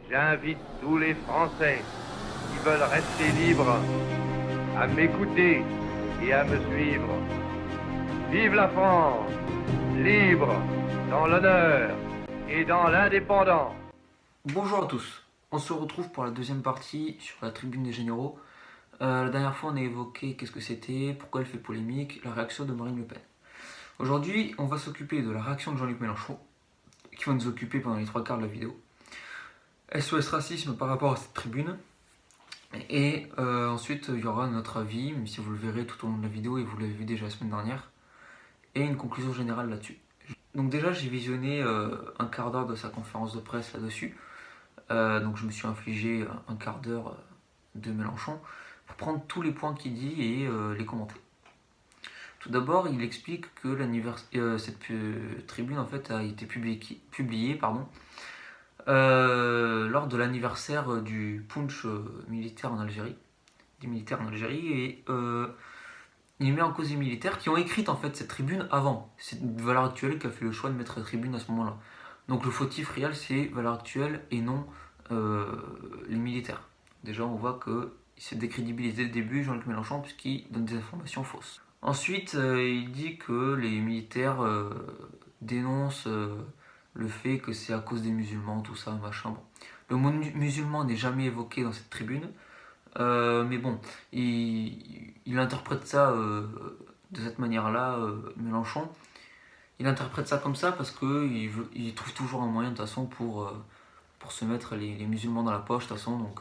J'invite tous les Français qui veulent rester libres à m'écouter et à me suivre. Vive la France, libre, dans l'honneur et dans l'indépendance. Bonjour à tous, on se retrouve pour la deuxième partie sur la tribune des généraux. La dernière fois on a évoqué qu'est-ce que c'était, pourquoi elle fait polémique, la réaction de Marine Le Pen. Aujourd'hui on va s'occuper de la réaction de Jean-Luc Mélenchon, qui va nous occuper pendant les trois quarts de la vidéo. SOS Racisme par rapport à cette tribune. Et ensuite il y aura notre avis, même si vous le verrez tout au long de la vidéo et vous l'avez vu déjà la semaine dernière, et une conclusion générale là-dessus. Donc déjà j'ai visionné un quart d'heure de sa conférence de presse là-dessus. Donc je me suis infligé un quart d'heure de Mélenchon pour prendre tous les points qu'il dit et les commenter. Tout d'abord, il explique que cette tribune en fait a été publiée lors de l'anniversaire du putsch militaire en Algérie, des militaires en Algérie, et il met en cause les militaires qui ont écrit en fait cette tribune avant. C'est Valeurs Actuelles qui a fait le choix de mettre la tribune à ce moment-là. Donc le fautif réel, c'est Valeurs Actuelles et non les militaires. Déjà, on voit que il s'est décrédibilisé dès le début, Jean-Luc Mélenchon, puisqu'il donne des informations fausses. Ensuite, il dit que les militaires dénoncent le fait que c'est à cause des musulmans, tout ça, machin. Bon. Le mot musulman n'est jamais évoqué dans cette tribune, mais bon, il interprète ça de cette manière-là, Mélenchon. Il interprète ça comme ça parce qu'il trouve toujours un moyen de toute façon pour se mettre les musulmans dans la poche de toute façon, donc,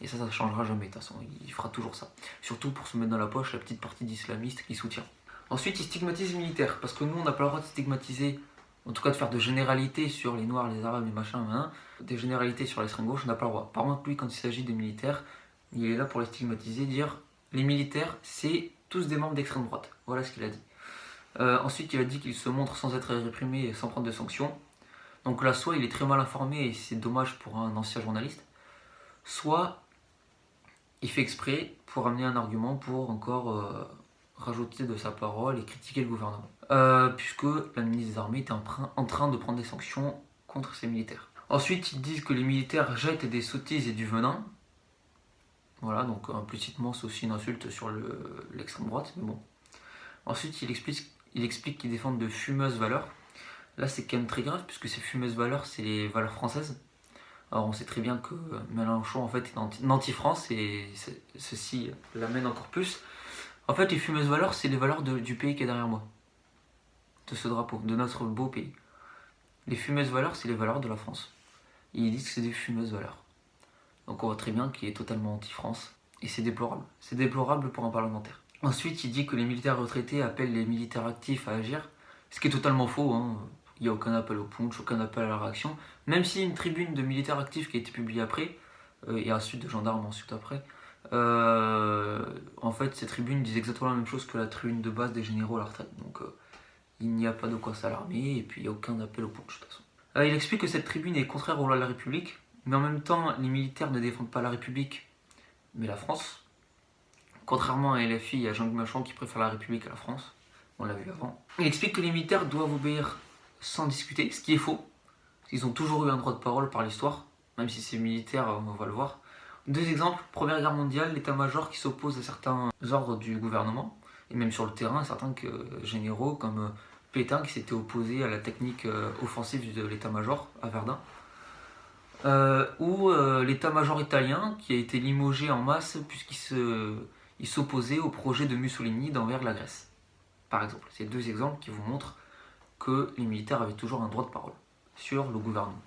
et ça changera jamais de toute façon, il fera toujours ça. Surtout pour se mettre dans la poche la petite partie d'islamistes qu'il soutient. Ensuite, il stigmatise les militaires, parce que nous on n'a pas le droit de stigmatiser, en tout cas de faire de généralités sur les noirs, les arabes, les machins, des généralités sur l'extrême gauche, on n'a pas le droit. Par contre, lui, quand il s'agit des militaires, il est là pour les stigmatiser, dire les militaires, c'est tous des membres d'extrême droite. Voilà ce qu'il a dit. Ensuite, il a dit qu'il se montre sans être réprimé et sans prendre de sanctions. Donc là, soit il est très mal informé et c'est dommage pour un ancien journaliste, soit il fait exprès pour amener un argument pour encore rajouter de sa parole et critiquer le gouvernement. Puisque la ministre des Armées était en train de prendre des sanctions contre ces militaires. Ensuite, ils disent que les militaires jettent des sottises et du venin. Voilà, donc implicitement, c'est aussi une insulte sur l'extrême droite, mais bon. Ensuite, il explique qu'ils défendent de fumeuses valeurs. Là, c'est quand même très grave, puisque ces fumeuses valeurs, c'est les valeurs françaises. Alors, on sait très bien que Mélenchon, en fait, est anti-France, et ceci l'amène encore plus. En fait, les fumeuses valeurs, c'est les valeurs du pays qui est derrière moi. De ce drapeau, de notre beau pays. Les fumeuses valeurs, c'est les valeurs de la France. Et ils disent que c'est des fumeuses valeurs. Donc on voit très bien qu'il est totalement anti-France, et c'est déplorable. C'est déplorable pour un parlementaire. Ensuite, il dit que les militaires retraités appellent les militaires actifs à agir, ce qui est totalement faux, hein. Il n'y a aucun appel au punch, aucun appel à la réaction. Même si une tribune de militaires actifs qui a été publiée après, et ensuite de gendarmes ensuite après, en fait, ces tribunes disent exactement la même chose que la tribune de base des généraux à la retraite. Donc il n'y a pas de quoi s'alarmer, et puis il n'y a aucun appel au punch de toute façon. Il explique que cette tribune est contraire aux lois de la République, mais en même temps, les militaires ne défendent pas la République, mais la France. Contrairement à LFI et à Jean-Luc Mélenchon qui préfèrent la République à la France. On l'a vu avant. Il explique que les militaires doivent obéir sans discuter, ce qui est faux. Ils ont toujours eu un droit de parole par l'histoire, même si c'est militaire, on va le voir. Deux exemples, Première Guerre mondiale, l'état-major qui s'oppose à certains ordres du gouvernement, et même sur le terrain, certains généraux comme Pétain qui s'était opposé à la technique offensive de l'état-major à Verdun. Ou l'état-major italien qui a été limogé en masse puisqu'il s'opposait au projet de Mussolini d'envers la Grèce. Par exemple, c'est deux exemples qui vous montrent que les militaires avaient toujours un droit de parole sur le gouvernement.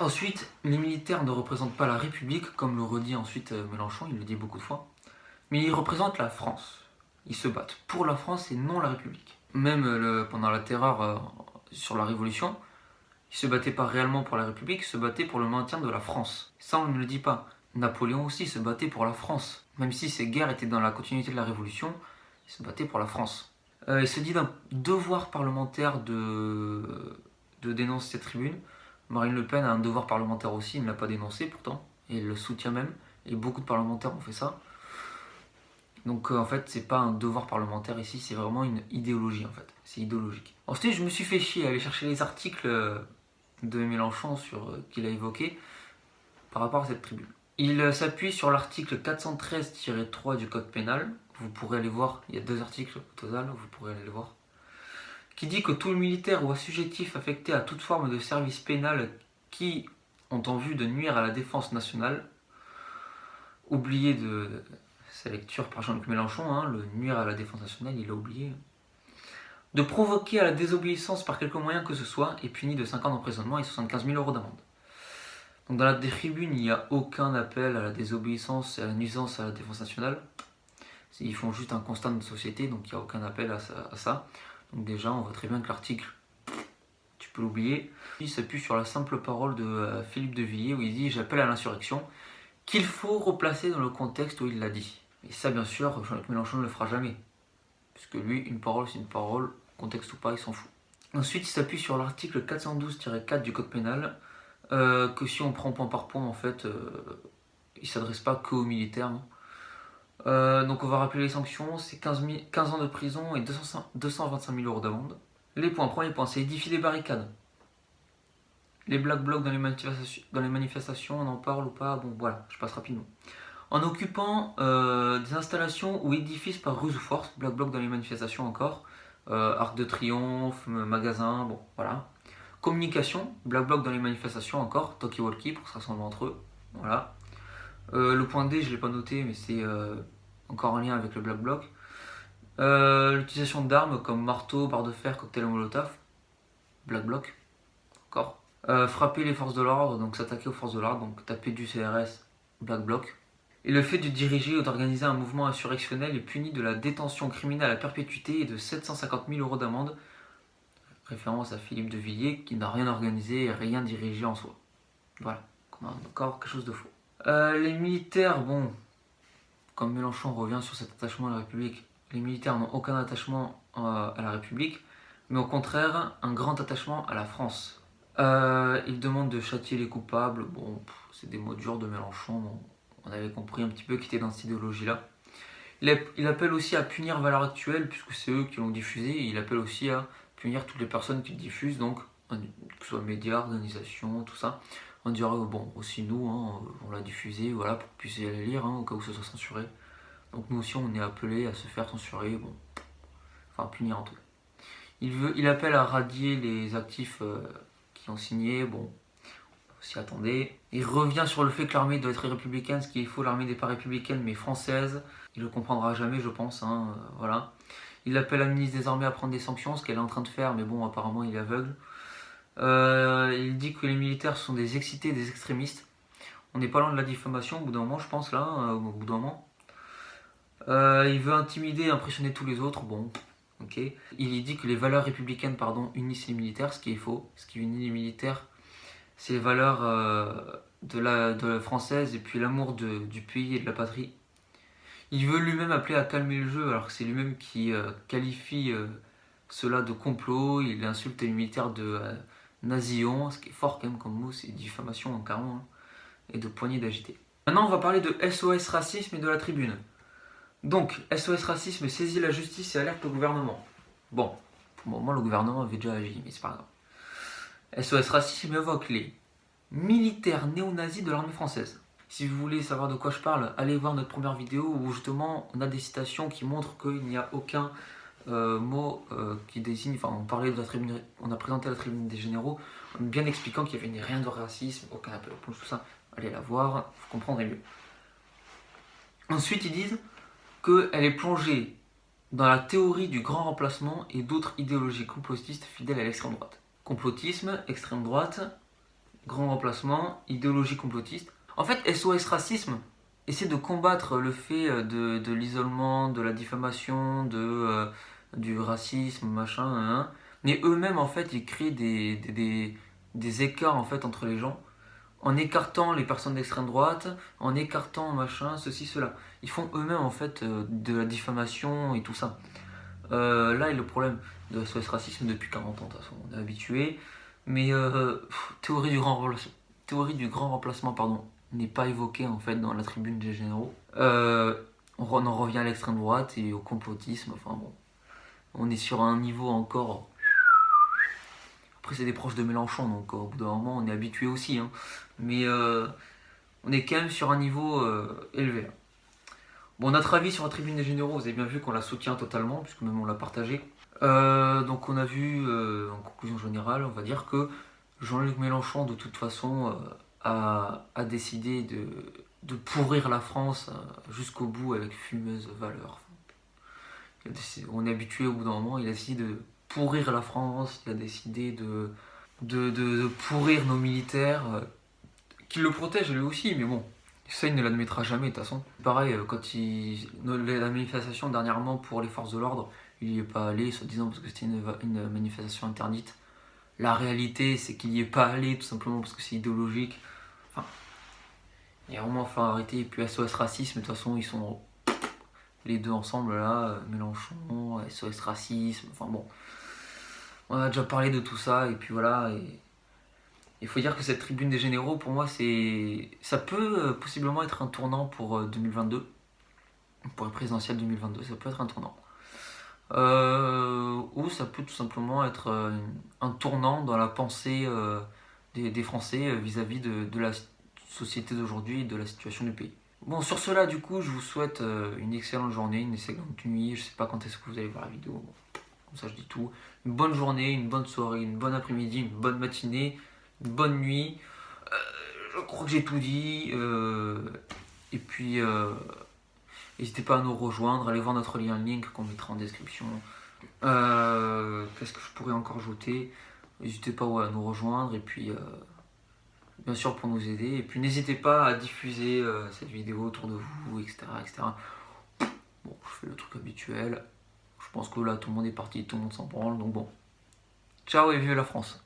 Ensuite, les militaires ne représentent pas la République, comme le redit ensuite Mélenchon, il le dit beaucoup de fois, mais ils représentent la France. Ils se battent pour la France et non la République. Même pendant la terreur sur la Révolution, ils se battaient pas réellement pour la République, ils se battaient pour le maintien de la France. Ça, on ne le dit pas. Napoléon aussi se battait pour la France. Même si ces guerres étaient dans la continuité de la Révolution, il se battait pour la France. Il se dit d'un devoir parlementaire de dénoncer cette tribune. Marine Le Pen a un devoir parlementaire aussi, il ne l'a pas dénoncé pourtant, et elle le soutient même, et beaucoup de parlementaires ont fait ça. Donc en fait, c'est pas un devoir parlementaire ici, c'est vraiment une idéologie en fait, c'est idéologique. Ensuite, je me suis fait chier à aller chercher les articles de Mélenchon qu'il a évoqués. par rapport à cette tribune. Il s'appuie sur l'article 413-3 du Code pénal. Vous pourrez aller voir, il y a 2 articles au total, vous pourrez aller les voir. Qui dit que tout militaire ou assujettif affecté à toute forme de service pénal qui ont en vue de nuire à la défense nationale, oublié de sa lecture par Jean-Luc Mélenchon, hein, le nuire à la défense nationale, il a oublié. De provoquer à la désobéissance par quelque moyen que ce soit est puni de 5 ans d'emprisonnement et 75 000 € d'amende. Donc dans la tribune, il n'y a aucun appel à la désobéissance et à la nuisance à la défense nationale. Ils font juste un constat de notre société, donc il n'y a aucun appel à ça. Donc déjà, on voit très bien que l'article, tu peux l'oublier. Il s'appuie sur la simple parole de Philippe de Villiers où il dit « J'appelle à l'insurrection », qu'il faut replacer dans le contexte où il l'a dit. Et ça, bien sûr, Jean-Luc Mélenchon ne le fera jamais. Puisque lui, une parole, c'est une parole, contexte ou pas, il s'en fout. Ensuite, il s'appuie sur l'article 412-4 du Code pénal, que si on prend point par point, en fait, il ne s'adresse pas qu'aux militaires. Donc on va rappeler les sanctions, c'est 15 ans de prison et 225 000 € d'amende. Les points, premier point, c'est édifier des barricades. Les black blocs dans les manifestations, on en parle ou pas? Bon voilà, je passe rapidement. En occupant des installations ou édifices par ruse ou force, black bloc dans les manifestations encore, Arc de Triomphe, magasins, bon voilà. Communication, black bloc dans les manifestations encore, talkie-walkie pour se rassembler entre eux, voilà. Le point D, je ne l'ai pas noté, mais c'est encore en lien avec le black bloc. L'utilisation d'armes comme marteau, barre de fer, cocktail molotov, black bloc, encore. Frapper les forces de l'ordre, donc s'attaquer aux forces de l'ordre, donc taper du CRS, black bloc. Et le fait de diriger ou d'organiser un mouvement insurrectionnel est puni de la détention criminelle à perpétuité et de 750 000 € d'amende. Référence à Philippe de Villiers qui n'a rien organisé et rien dirigé en soi. Voilà, on a encore quelque chose de faux. Les militaires, bon, comme Mélenchon revient sur cet attachement à la République, les militaires n'ont aucun attachement à la République, mais au contraire, un grand attachement à la France. Ils demandent de châtier les coupables, bon, c'est des mots durs de Mélenchon, on avait compris un petit peu qu'il était dans cette idéologie-là. Il appelle aussi à punir Valeurs Actuelles, puisque c'est eux qui l'ont diffusé, et il appelle aussi à punir toutes les personnes qui le diffusent, donc que ce soit médias, organisations, tout ça. On dirait, bon, aussi nous, hein, on l'a diffusé, voilà, pour que vous puissiez aller lire, hein, au cas où ce soit censuré. Donc nous aussi, on est appelé à se faire censurer, bon, enfin punir en tout cas. Il appelle à radier les actifs qui ont signé, bon, on s'y attendait. Il revient sur le fait que l'armée doit être républicaine, ce qui est faux, l'armée n'est pas républicaine mais française. Il ne le comprendra jamais, je pense, hein, voilà. Il appelle la ministre des Armées à prendre des sanctions, ce qu'elle est en train de faire, mais bon, apparemment, il est aveugle. Il dit que les militaires sont des excités, des extrémistes. On n'est pas loin de la diffamation au bout d'un moment, je pense, là, au bout d'un moment. Il veut intimider et impressionner tous les autres, bon, ok. Il dit que les valeurs républicaines, unissent les militaires, ce qui est faux. Ce qui unit les militaires, c'est les valeurs de la française et puis l'amour du pays et de la patrie. Il veut lui-même appeler à calmer le jeu, alors que c'est lui-même qui qualifie cela de complot. Il insulte les militaires de nazillons, ce qui est fort quand même comme mot, c'est diffamation carrément, hein, et de poignée d'agités. Maintenant, on va parler de SOS Racisme et de la tribune. Donc, SOS Racisme saisit la justice et alerte le gouvernement. Bon, pour le moment, le gouvernement avait déjà agi, mais c'est pas grave. SOS Racisme évoque les militaires néo-nazis de l'armée française. Si vous voulez savoir de quoi je parle, allez voir notre première vidéo où justement on a des citations qui montrent qu'il n'y a aucun mot qui désigne. Enfin, on a présenté la tribune des généraux, bien expliquant qu'il n'y avait rien de racisme, aucun appel au punch, tout ça. Allez la voir, vous comprendrez mieux. Ensuite, ils disent qu'elle est plongée dans la théorie du grand remplacement et d'autres idéologies complotistes fidèles à l'extrême droite. Complotisme, extrême droite, grand remplacement, idéologie complotiste. En fait, SOS Racisme essaie de combattre le fait de l'isolement, de la diffamation, du racisme, machin, hein. Mais eux-mêmes, en fait, ils créent des écarts en fait, entre les gens, en écartant les personnes d'extrême droite, en écartant machin, ceci, cela. Ils font eux-mêmes, en fait, de la diffamation et tout ça. Là est le problème de SOS Racisme depuis 40 ans, de toute façon, on est habitué. Mais théorie du grand remplacement, n'est pas évoquée en fait dans la tribune des généraux. On en revient à l'extrême droite et au complotisme. Enfin bon, on est sur un niveau encore. Après c'est des proches de Mélenchon, donc au bout d'un moment on est habitué aussi. Hein. Mais on est quand même sur un niveau élevé. Bon, notre avis sur la tribune des généraux, vous avez bien vu qu'on la soutient totalement, puisque même on l'a partagé. Donc on a vu, en conclusion générale, on va dire que Jean-Luc Mélenchon, de toute façon, a décidé de pourrir la France jusqu'au bout avec fumeuse valeur. On est habitué au bout d'un moment, il a décidé de pourrir la France, il a décidé de pourrir nos militaires, qui le protègent lui aussi, mais bon, ça il ne l'admettra jamais de toute façon. Pareil, la manifestation dernièrement pour les forces de l'ordre, il n'y est pas allé, soi-disant parce que c'était une manifestation interdite. La réalité, c'est qu'il n'y est pas allé tout simplement parce que c'est idéologique. Enfin, il y a vraiment falloir arrêter. Et puis SOS Racisme, de toute façon, ils sont les deux ensemble là, Mélenchon, SOS Racisme, enfin bon. On a déjà parlé de tout ça, et puis voilà. Et il faut dire que cette tribune des généraux, pour moi, ça peut possiblement être un tournant pour 2022. Pour la présidentielle 2022, ça peut être un tournant. Ou ça peut tout simplement être un tournant dans la pensée des Français vis-à-vis de la société d'aujourd'hui et de la situation du pays. Bon, sur cela, du coup, je vous souhaite une excellente journée, une excellente nuit. Je sais pas quand est-ce que vous allez voir la vidéo. Bon, comme ça, je dis tout. Une bonne journée, une bonne soirée, une bonne après-midi, une bonne matinée, une bonne nuit. Je crois que j'ai tout dit. Et puis, n'hésitez pas à nous rejoindre. Allez voir notre lien link qu'on mettra en description. Qu'est-ce que je pourrais encore ajouter? N'hésitez pas à nous rejoindre. Et puis, bien sûr, pour nous aider. Et puis, n'hésitez pas à diffuser cette vidéo autour de vous, etc., etc. Bon, je fais le truc habituel. Je pense que là, tout le monde est parti, tout le monde s'en branle. Donc bon. Ciao et vive la France!